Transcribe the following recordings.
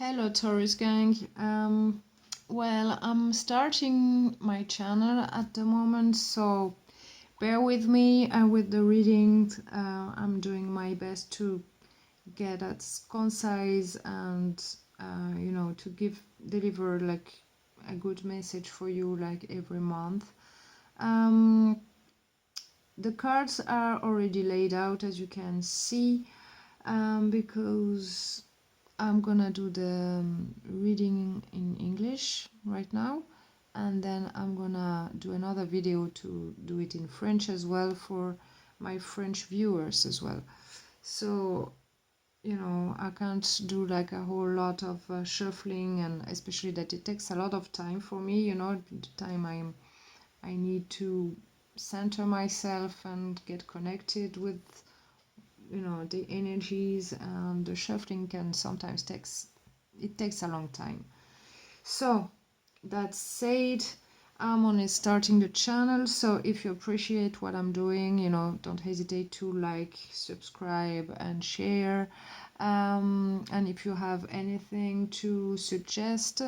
Hello Taurus gang. Well, I'm starting my channel at the moment, so bear with me with the reading. I'm doing my best to get as concise and to deliver like a good message for you like every month. The cards are already laid out, as you can see, because I'm gonna do the reading in English right now, and then I'm gonna do another video to do it in French as well for my French viewers as well. So I can't do like a whole lot of shuffling, and especially that it takes a lot of time for me, the time I need to center myself and get connected with the energies, and the shuffling can sometimes takes a long time. So that said, I'm only starting the channel, so if you appreciate what I'm doing, don't hesitate to like, subscribe and share. And if you have anything to suggest,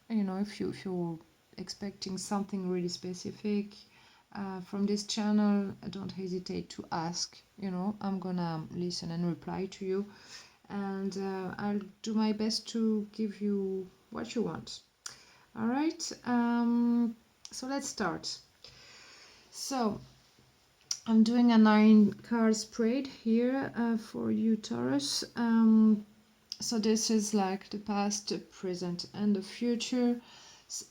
if you're expecting something really specific from this channel, don't hesitate to ask. I'm gonna listen and reply to you, and I'll do my best to give you what you want. All right, so let's start. So I'm doing a 9-card spread here for you, Taurus. So this is like the past, the present, and the future.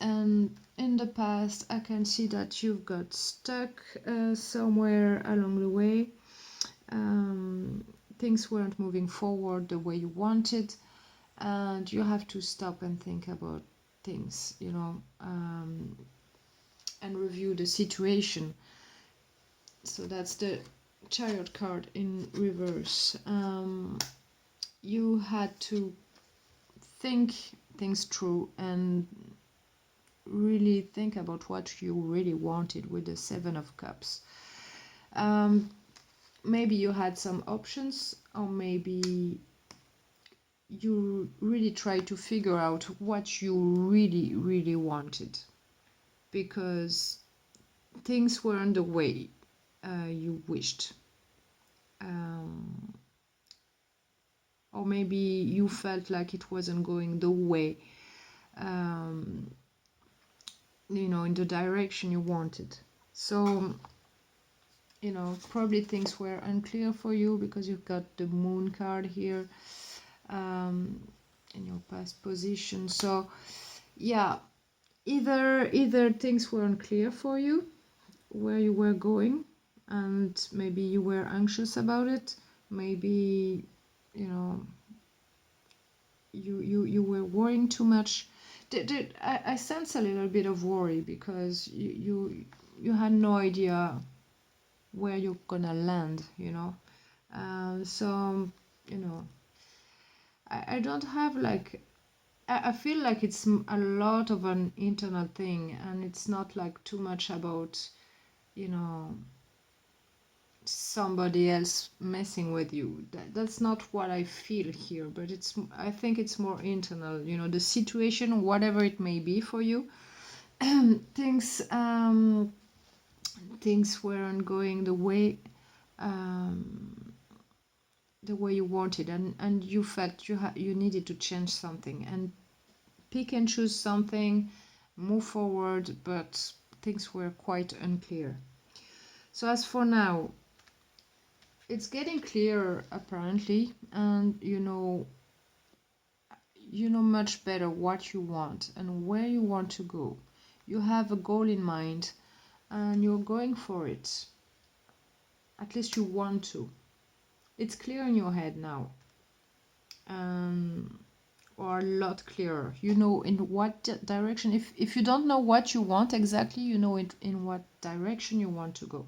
And in the past, I can see that you've got stuck somewhere along the way. Things weren't moving forward the way you wanted, and you have to stop and think about things, and review the situation. So that's the Chariot card in reverse. You had to think things through and really think about what you really wanted with the 7 of Cups. Maybe you had some options, or maybe you really tried to figure out what you really, really wanted, because things weren't the way you wished. Or maybe you felt like it wasn't going the way, in the direction you wanted. So, probably things were unclear for you because you've got the Moon card here in your past position. So, yeah, either things were unclear for you where you were going, and maybe you were anxious about it. Maybe you were worrying too much. I sense a little bit of worry because you had no idea where you're gonna land, so I don't have like, I feel like it's a lot of an internal thing, and it's not like too much about somebody else messing with you. That's not what I feel here, but I think it's more internal, the situation, whatever it may be for you. things things weren't going the way you wanted, and you felt you needed to change something and pick and choose something, move forward, but things were quite unclear. So as for now, it's getting clearer apparently, and you know much better what you want and where you want to go. You have a goal in mind and you're going for it. At least you want to. It's clear in your head now, or a lot clearer. You know in what direction. If you don't know what you want exactly, you know in what direction you want to go.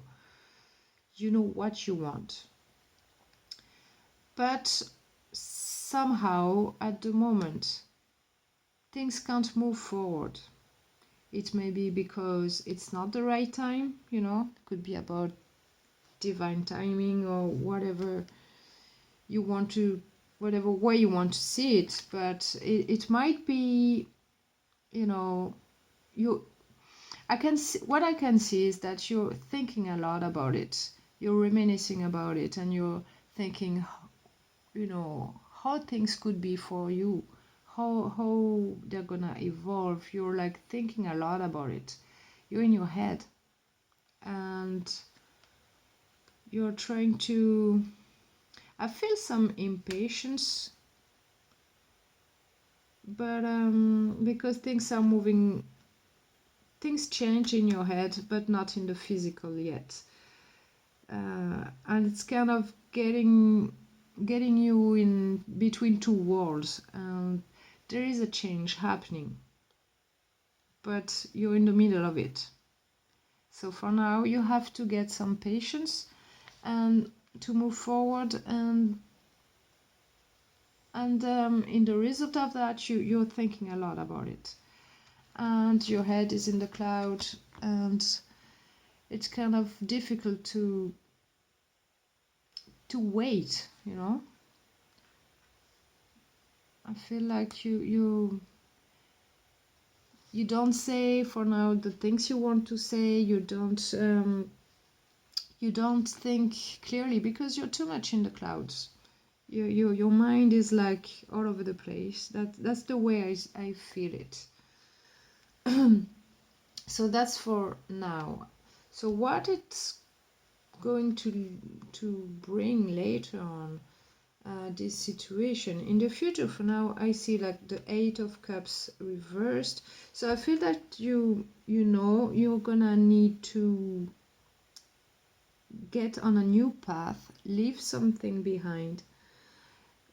You know what you want. But somehow at the moment things can't move forward. It may be because it's not the right time, it could be about divine timing or whatever you want to whatever way you want to see it, but it might be, you know, I can see, what I can see is that you're thinking a lot about it. You're reminiscing about it, and you're thinking, you know, how things could be for you, how they're gonna evolve. You're like thinking a lot about it. You're in your head, and you're trying to. I feel some impatience, but because things are moving, things change in your head, but not in the physical yet. And it's kind of getting you in between two worlds, and there is a change happening, but you're in the middle of it. So for now you have to get some patience and to move forward, and in the result of that, you're thinking a lot about it, and your head is in the cloud, and it's kind of difficult to wait, you know. I feel like you don't say for now the things you want to say. You don't think clearly because you're too much in the clouds. Your mind is like all over the place. That's the way I feel it. So that's for now. So what it's going to bring later on, this situation in the future. For now, I see like the Eight of Cups reversed. So I feel that you know you're gonna need to get on a new path, leave something behind.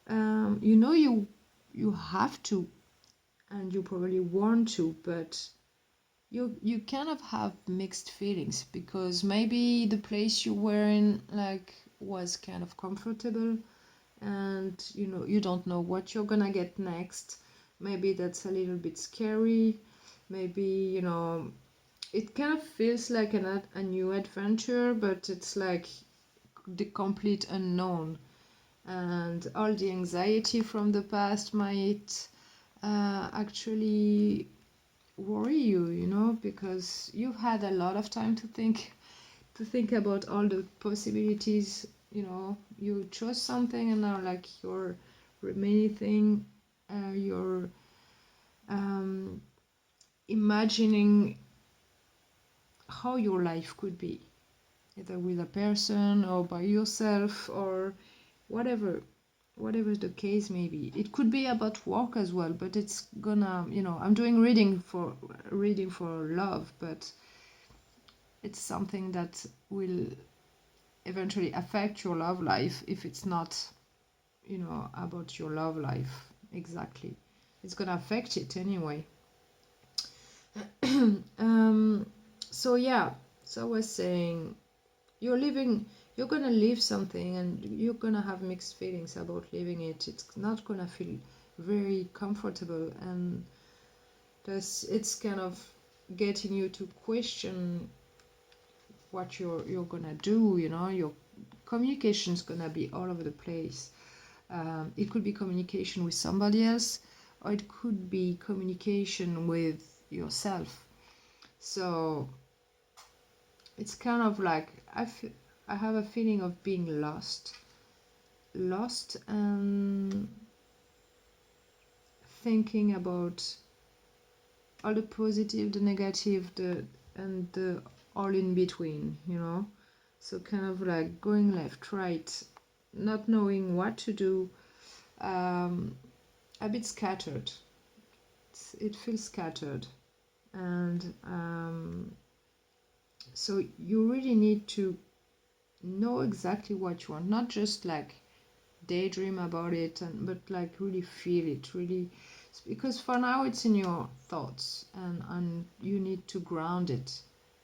You know you have to, and you probably want to, but you kind of have mixed feelings, because maybe the place you were in like was kind of comfortable, and you know you don't know what you're gonna get next. Maybe that's a little bit scary. Maybe, you know, it kind of feels like a new adventure, but it's like the complete unknown, and all the anxiety from the past might actually worry you, you know, because you've had a lot of time to think about all the possibilities. You know, you chose something, and now like you're reminiscing, you're imagining how your life could be, either with a person or by yourself, or whatever the case may be. It could be about work as well, but it's gonna, you know, I'm doing reading for love, but it's something that will eventually affect your love life if it's not, you know, about your love life exactly. It's gonna affect it anyway. So yeah, so I was saying, you're gonna leave something, and you're gonna have mixed feelings about leaving it. It's not gonna feel very comfortable, and it's kind of getting you to question what you're gonna do. You know, your communication's gonna be all over the place. It could be communication with somebody else, or it could be communication with yourself. So it's kind of like I have a feeling of being lost, and thinking about all the positive, the negative, and the all in between, you know. So kind of like going left, right, not knowing what to do, a bit scattered. It feels scattered, and so you really need to know exactly what you want, not just like daydream about it, but like really feel it, really, because for now it's in your thoughts, and you need to ground it,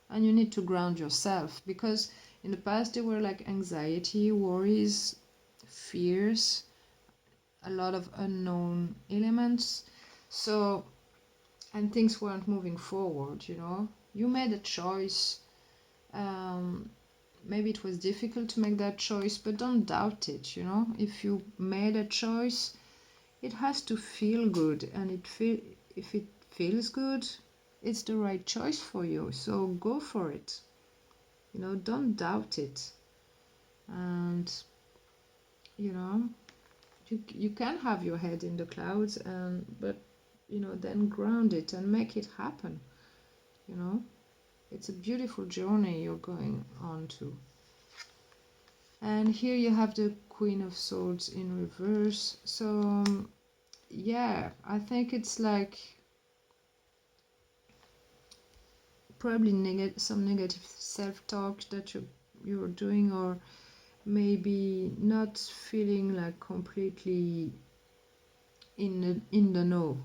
and you need to ground yourself, because in the past there were like anxiety, worries, fears, a lot of unknown elements. So, and things weren't moving forward, you know. You made a choice, maybe it was difficult to make that choice, but don't doubt it, you know. If you made a choice, it has to feel good, and if it feels good, it's the right choice for you. So go for it. You know, don't doubt it. And you know, you can have your head in the clouds, and but you know, then ground it and make it happen. You know, it's a beautiful journey you're going on to. And here you have the Queen of Swords in reverse. So yeah, I think it's like probably some negative self-talk that you're doing, or maybe not feeling like completely in the know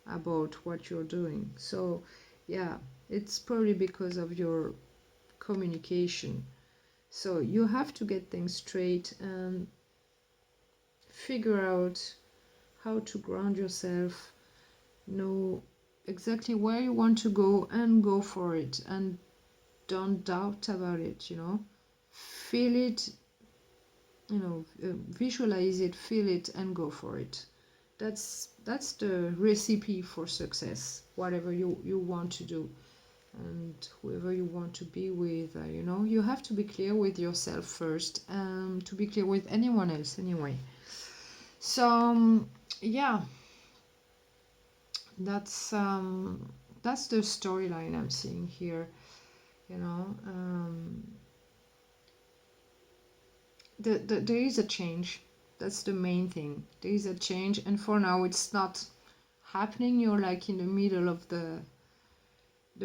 about what you're doing. So yeah, it's probably because of your communication. So you have to get things straight and figure out how to ground yourself, know exactly where you want to go, and go for it, and don't doubt about it, you know. Feel it, you know, visualize it, feel it, and go for it. That's the recipe for success, whatever you want to do, and whoever you want to be with. You know, you have to be clear with yourself first, to be clear with anyone else anyway. So yeah, that's the storyline I'm seeing here, you know. There is a change. That's the main thing. There is a change, and for now it's not happening. You're like in the middle of the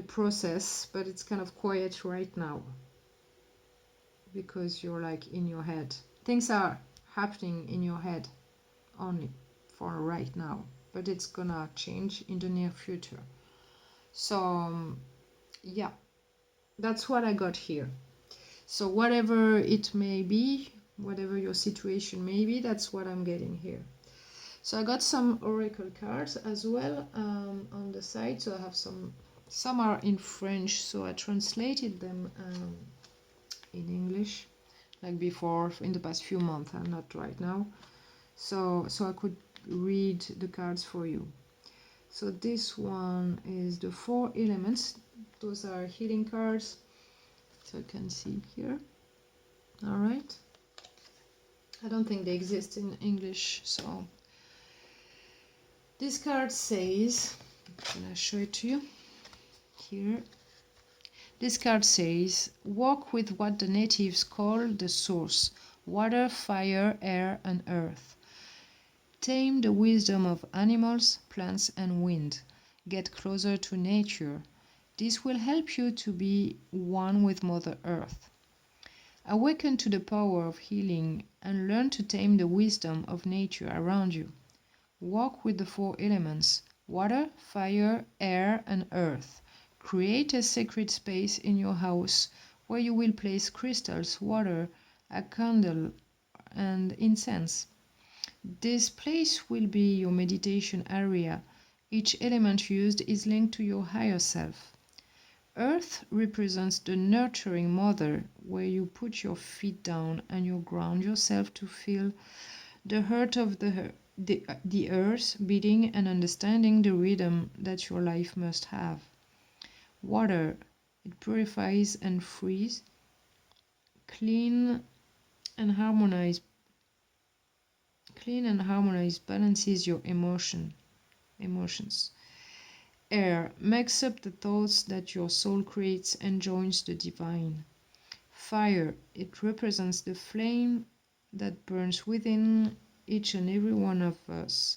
process, but it's kind of quiet right now because you're like in your head. Things are happening in your head only for right now, but it's gonna change in the near future. So yeah, that's what I got here. So whatever it may be, whatever your situation may be, that's what I'm getting here. So I got some oracle cards as well on the side. So I have some are in French, so I translated them in English, like before in the past few months, and not right now. So I could read the cards for you. So this one is the 4 elements. Those are healing cards. So you can see here. All right. I don't think they exist in English, so this card says, can I show it to you? Here. This card says, walk with what the natives call the source, water, fire, air, and earth. Tame the wisdom of animals, plants, and wind. Get closer to nature. This will help you to be one with Mother Earth. Awaken to the power of healing and learn to tame the wisdom of nature around you. Walk with the 4 elements, water, fire, air, and earth. Create a sacred space in your house where you will place crystals, water, a candle, and incense. This place will be your meditation area. Each element used is linked to your higher self. Earth represents the nurturing mother, where you put your feet down and you ground yourself to feel the heart of the earth beating and understanding the rhythm that your life must have. Water, it purifies and frees, clean and harmonize, balances your emotions. Air makes up the thoughts that your soul creates and joins the divine. Fire, it represents the flame that burns within each and every one of us.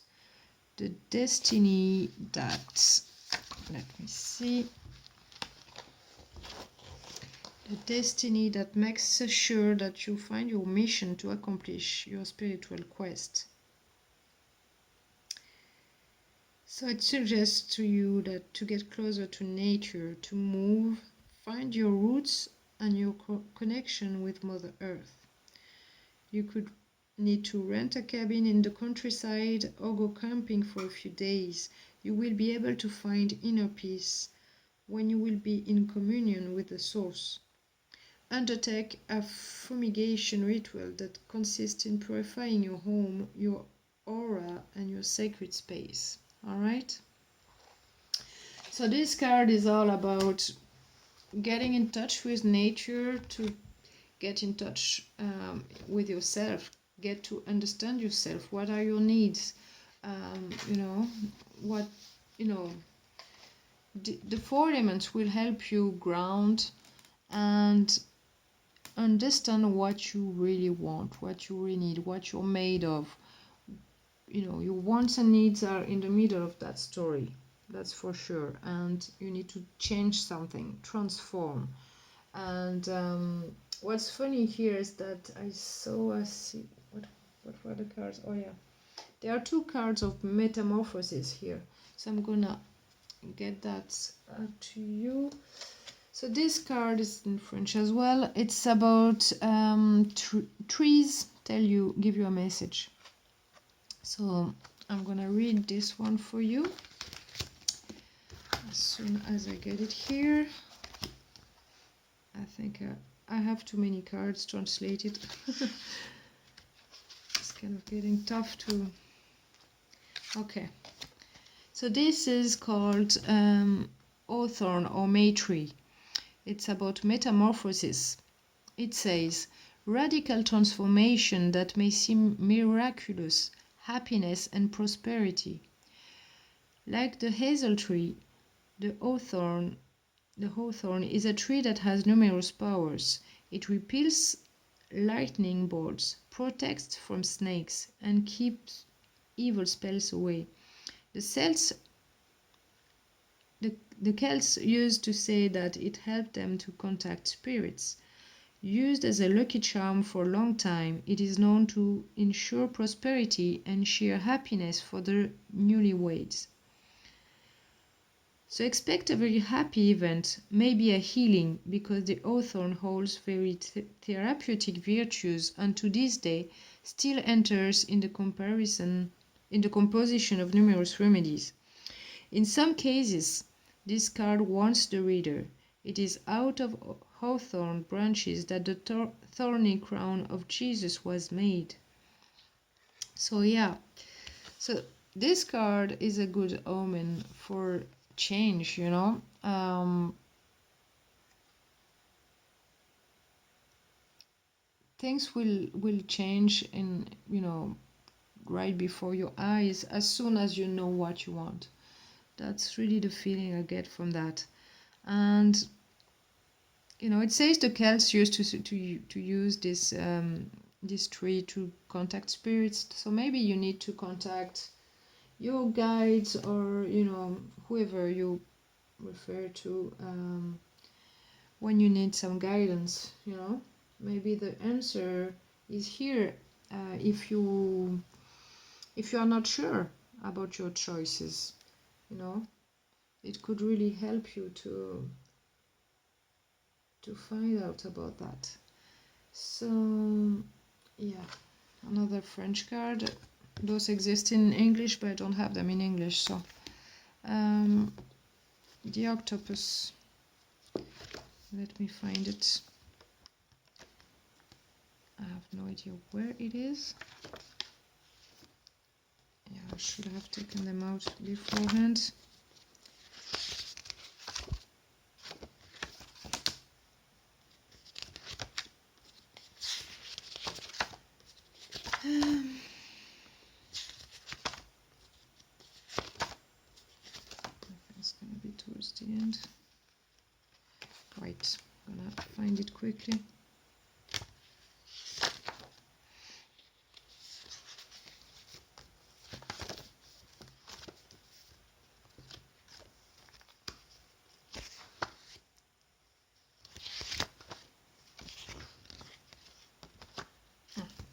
The destiny that, let me see, the destiny that makes sure that you find your mission to accomplish your spiritual quest. So it suggests to you that to get closer to nature, to move, find your roots and your connection with Mother Earth. You could need to rent a cabin in the countryside or go camping for a few days. You will be able to find inner peace when you will be in communion with the source. undertake a fumigation ritual that consists in purifying your home, your aura, and your sacred space. Alright? So this card is all about getting in touch with nature, to get in touch with yourself, get to understand yourself. What are your needs? You know, what, you know, the four elements will help you ground and understand what you really want, what you really need, what you're made of. You know, your wants and needs are in the middle of that story, that's for sure, and you need to change something, transform. And what's funny here is that I saw what were the cards? Oh yeah, there are two cards of metamorphosis here, so I'm gonna get that to you. So this card is in French as well. It's about trees give you a message. So I'm gonna read this one for you as soon as I get it here. I think I have too many cards translated. It's kind of getting tough to... Okay. So this is called Hawthorn or May Tree. It's about metamorphosis. It says, radical transformation that may seem miraculous, happiness and prosperity. Like the hazel tree, the hawthorn is a tree that has numerous powers. It repels lightning bolts, protects from snakes, and keeps evil spells away. The Celts used to say that it helped them to contact spirits. Used as a lucky charm for a long time, it is known to ensure prosperity and sheer happiness for the newlyweds. So expect a very happy event, maybe a healing, because the hawthorn holds very therapeutic virtues and to this day still enters in the composition of numerous remedies. In some cases, this card warns the reader. It is out of hawthorn branches that the thorny crown of Jesus was made. So yeah, so this card is a good omen for change, you know. Things will change in, you know, right before your eyes as soon as you know what you want. That's really the feeling I get from that. And you know, it says the Celts used to use this tree to contact spirits. So maybe you need to contact your guides, or you know, whoever you refer to when you need some guidance. You know, maybe the answer is here if you are not sure about your choices. You know, it could really help you to find out about that. So yeah, another French card. Those exist in English, but I don't have them in English. So the octopus, let me find it. I have no idea where it is. Yeah, I should have taken them out beforehand. It's gonna be towards the end. Right, I'm gonna find it quickly.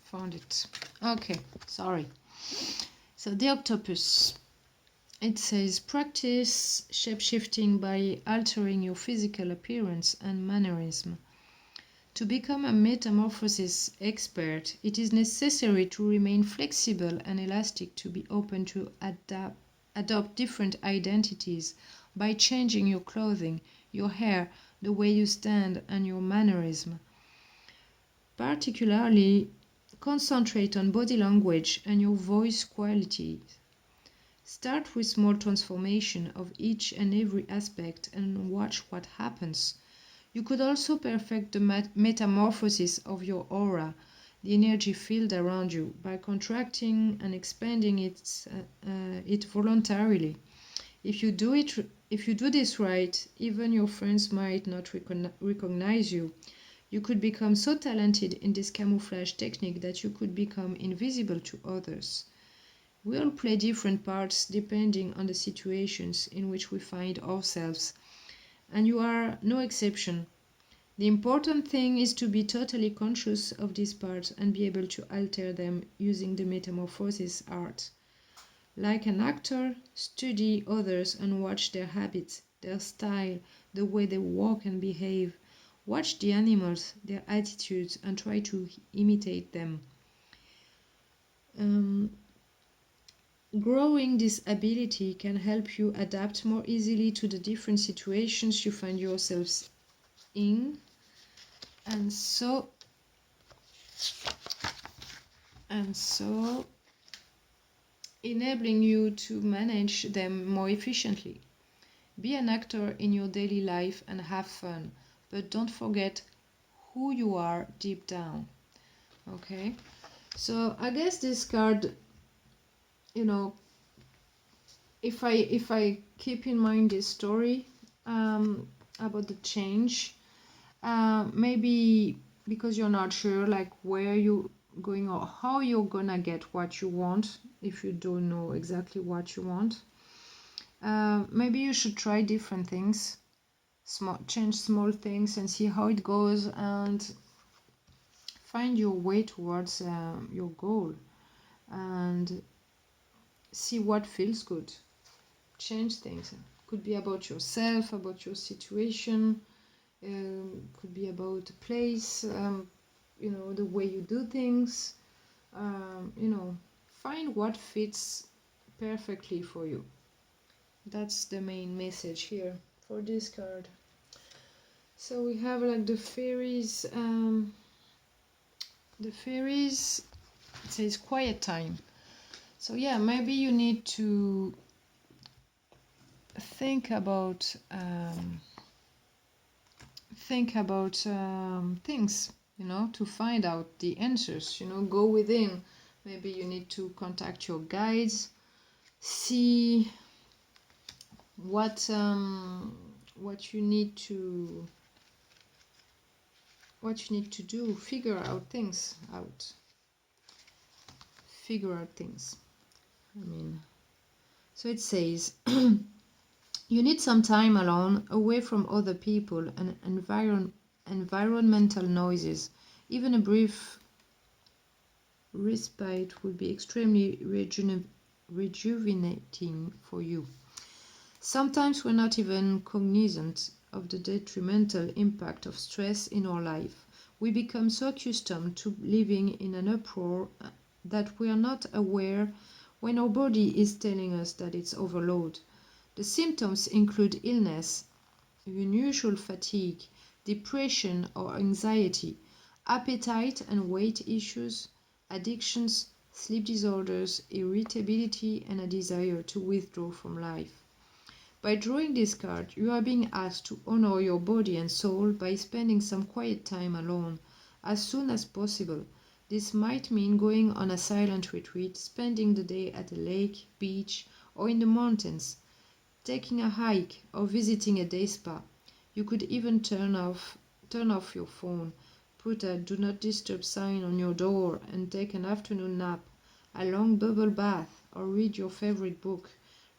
Found it. Okay, sorry. So the octopus. It says, practice shapeshifting by altering your physical appearance and mannerism. To become a metamorphosis expert, it is necessary to remain flexible and elastic, to be open to adopt different identities by changing your clothing, your hair, the way you stand, and your mannerism. Particularly, concentrate on body language and your voice quality. Start with small transformation of each and every aspect and watch what happens. You could also perfect the metamorphosis of your aura, the energy field around you, by contracting and expanding it voluntarily. If you do this right, even your friends might not recognize you. You could become so talented in this camouflage technique that you could become invisible to others. We all play different parts depending on the situations in which we find ourselves, and you are no exception. The important thing is to be totally conscious of these parts and be able to alter them using the metamorphosis art. Like an actor, study others and watch their habits, their style, the way they walk and behave. Watch the animals, their attitudes, and try to imitate them. Growing this ability can help you adapt more easily to the different situations you find yourselves in, and so enabling you to manage them more efficiently. Be an actor in your daily life and have fun, but don't forget who you are deep down. Okay, so I guess this card, if I keep in mind this story about the change, maybe because you're not sure like where you going or how you're gonna get what you want, if you don't know exactly what you want, maybe you should try different things, change small things and see how it goes, and find your way towards your goal and see what feels good. Change things. Could be about yourself, about your situation, could be about a place, the way you do things. Find what fits perfectly for you. That's the main message here for this card. So we have like the fairies. The fairies, it says quiet time. So yeah, maybe you need to think about things, to find out the answers. Go within. Maybe you need to contact your guides, see what you need to do. Figure out things. So it says you need some time alone, away from other people and environmental noises. Even a brief respite would be extremely rejuvenating for you. Sometimes we're not even cognizant of the detrimental impact of stress in our life. We become so accustomed to living in an uproar that we are not aware when our body is telling us that it's overload. The symptoms include illness, unusual fatigue, depression or anxiety, appetite and weight issues, addictions, sleep disorders, irritability, and a desire to withdraw from life. By drawing this card, you are being asked to honor your body and soul by spending some quiet time alone as soon as possible. This might mean going on a silent retreat, spending the day at a lake, beach, or in the mountains, taking a hike, or visiting a day spa. You could even turn off your phone, put a do not disturb sign on your door, and take an afternoon nap, a long bubble bath, or read your favorite book.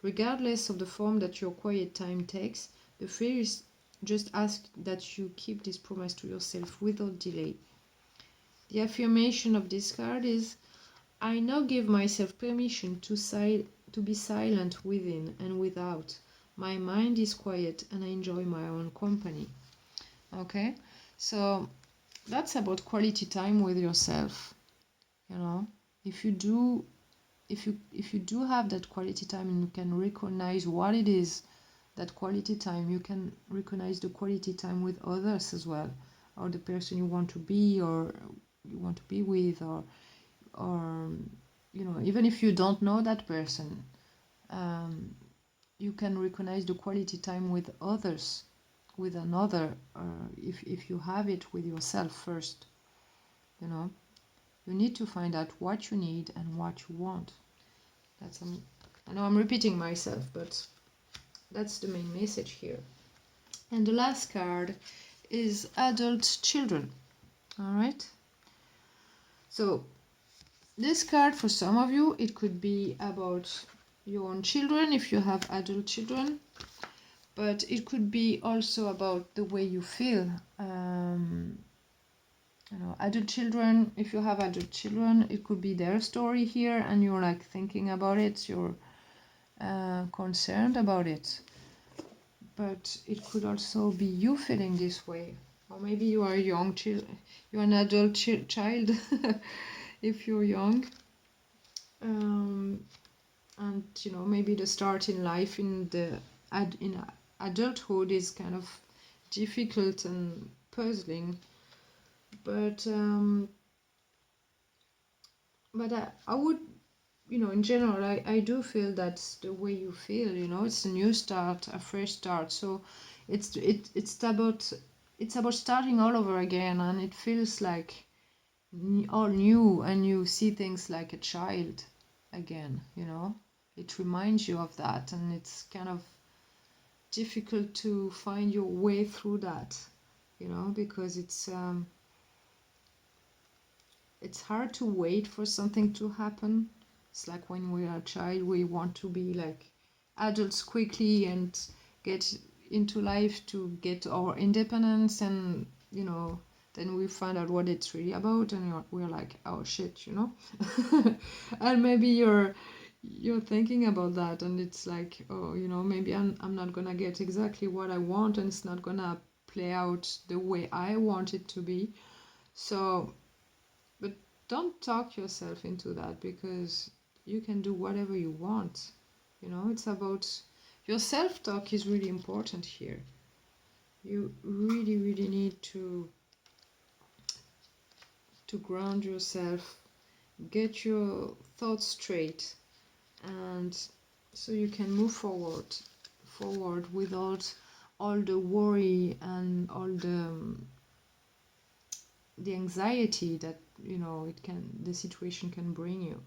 Regardless of the form that your quiet time takes, the fairies just ask that you keep this promise to yourself without delay. The affirmation of this card is, I now give myself permission to be silent within and without. My mind is quiet and I enjoy my own company. Okay, so that's about quality time with yourself. If you do have that quality time and you can recognize what it is, that quality time, you can recognize the quality time with others as well, or the person you want to be, or want to be with, or you know, even if you don't know that person, you can recognize the quality time with others, with another, if you have it with yourself first. You know, you need to find out what you need and what you want. That's I know I'm repeating myself, but that's the main message here. And the last card is adult children. All right. So this card, for some of you, it could be about your own children if you have adult children, but it could be also about the way you feel. You know, adult children, if you have adult children, it could be their story here and you're like thinking about it, you're concerned about it. But it could also be you feeling this way. Or maybe you are a young child, you're an adult child if you're young. And you know, maybe the start in life in adulthood is kind of difficult and puzzling, but I would, you know, in general, I do feel that's the way you feel. You know, it's a new start, a fresh start. So it's about starting all over again, and it feels like all new, and you see things like a child again. You know, it reminds you of that, and it's kind of difficult to find your way through that. You know, because it's hard to wait for something to happen. It's like when we are a child, we want to be like adults quickly and get into life to get our independence, and you know, then we find out what it's really about, and we're like, oh shit, you know. And maybe you're thinking about that, and it's like, oh, you know, maybe I'm not gonna get exactly what I want, and it's not gonna play out the way I want it to be. So, but don't talk yourself into that, because you can do whatever you want. You know, it's about your self-talk is really important here. You really, really need to ground yourself, get your thoughts straight, and so you can move forward without all the worry and all the anxiety that, you know, the situation can bring you.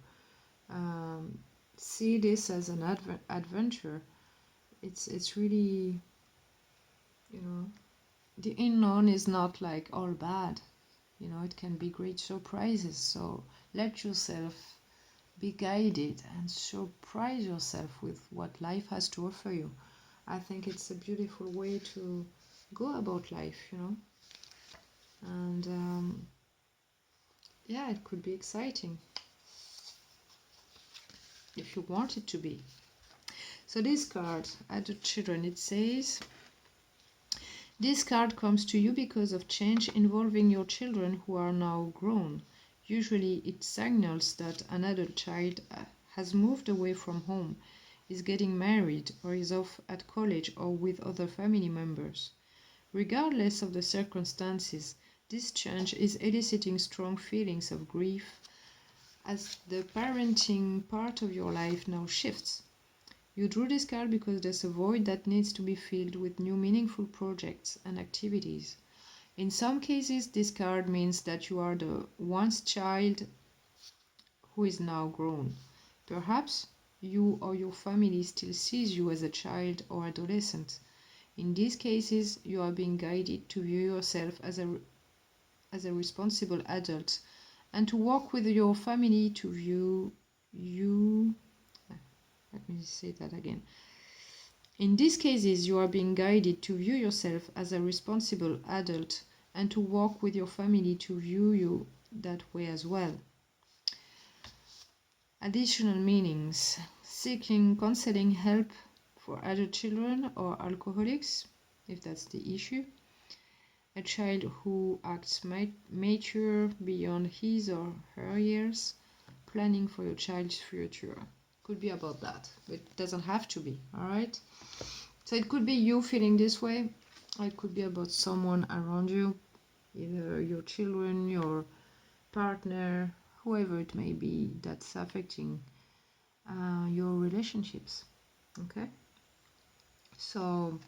See this as an adventure. It's really, you know, the unknown is not like all bad. You know, it can be great surprises. So let yourself be guided and surprise yourself with what life has to offer you. I think it's a beautiful way to go about life, you know. And yeah, it could be exciting if you want it to be. So this card, Adult Children, it says, this card comes to you because of change involving your children who are now grown. Usually it signals that an adult child has moved away from home, is getting married, or is off at college or with other family members. Regardless of the circumstances, this change is eliciting strong feelings of grief as the parenting part of your life now shifts. You drew this card because there's a void that needs to be filled with new meaningful projects and activities. In some cases, this card means that you are the once child who is now grown. Perhaps you or your family still sees you as a child or adolescent. In these cases, you are being guided to view yourself as a responsible adult and to work with your family to view you. Let me say that again. In these cases, you are being guided to view yourself as a responsible adult and to work with your family to view you that way as well. Additional meanings: seeking counseling help for adult children or alcoholics, if that's the issue. A child who acts mature beyond his or her years, planning for your child's future. Could be about that, but it doesn't have to be, all right? So it could be you feeling this way, or it could be about someone around you, either your children, your partner, whoever it may be that's affecting your relationships. Okay, so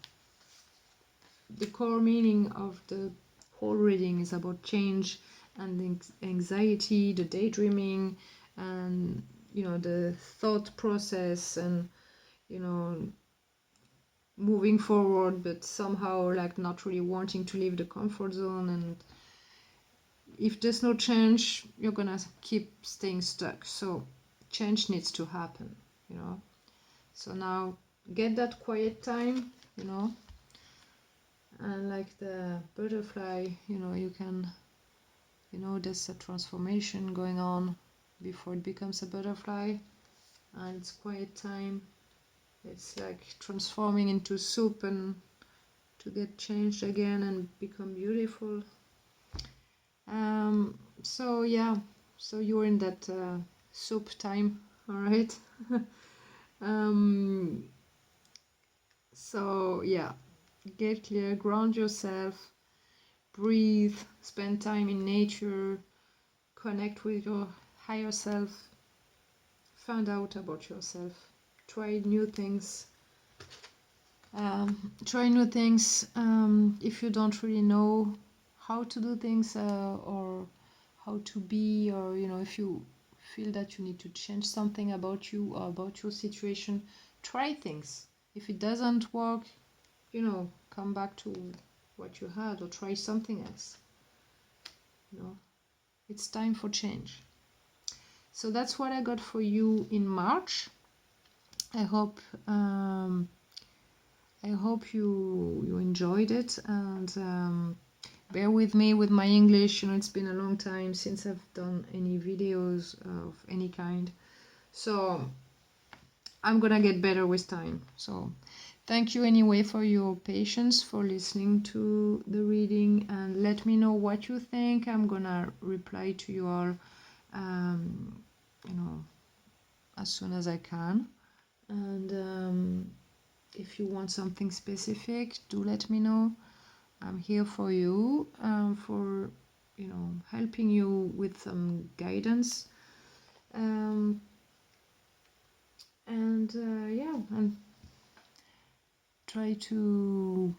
the core meaning of the whole reading is about change and the anxiety, the daydreaming, and the thought process, and moving forward, but somehow like not really wanting to leave the comfort zone. And if there's no change, you're gonna keep staying stuck. So change needs to happen. So now get that quiet time, and like the butterfly, you can there's a transformation going on before it becomes a butterfly, and it's quiet time. It's like transforming into soup and to get changed again and become beautiful. So yeah, so you're in that soup time, all right. So yeah, get clear, ground yourself, breathe, spend time in nature, connect with your higher self, find out about yourself, try new things. If you don't really know how to do things, or how to be, or if you feel that you need to change something about you or about your situation, try things. If it doesn't work, come back to what you had or try something else. It's time for change. So that's what I got for you in March. I hope you enjoyed it, and bear with me with my English. It's been a long time since I've done any videos of any kind, so I'm gonna get better with time. So thank you anyway for your patience, for listening to the reading, and let me know what you think. I'm gonna reply to you all as soon as I can. And if you want something specific, do let me know. I'm here for you, for helping you with some guidance, and and try to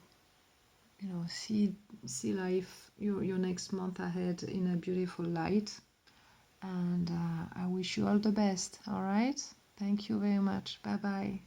see life, your next month ahead, in a beautiful light. And I wish you all the best. All right, thank you very much. Bye bye.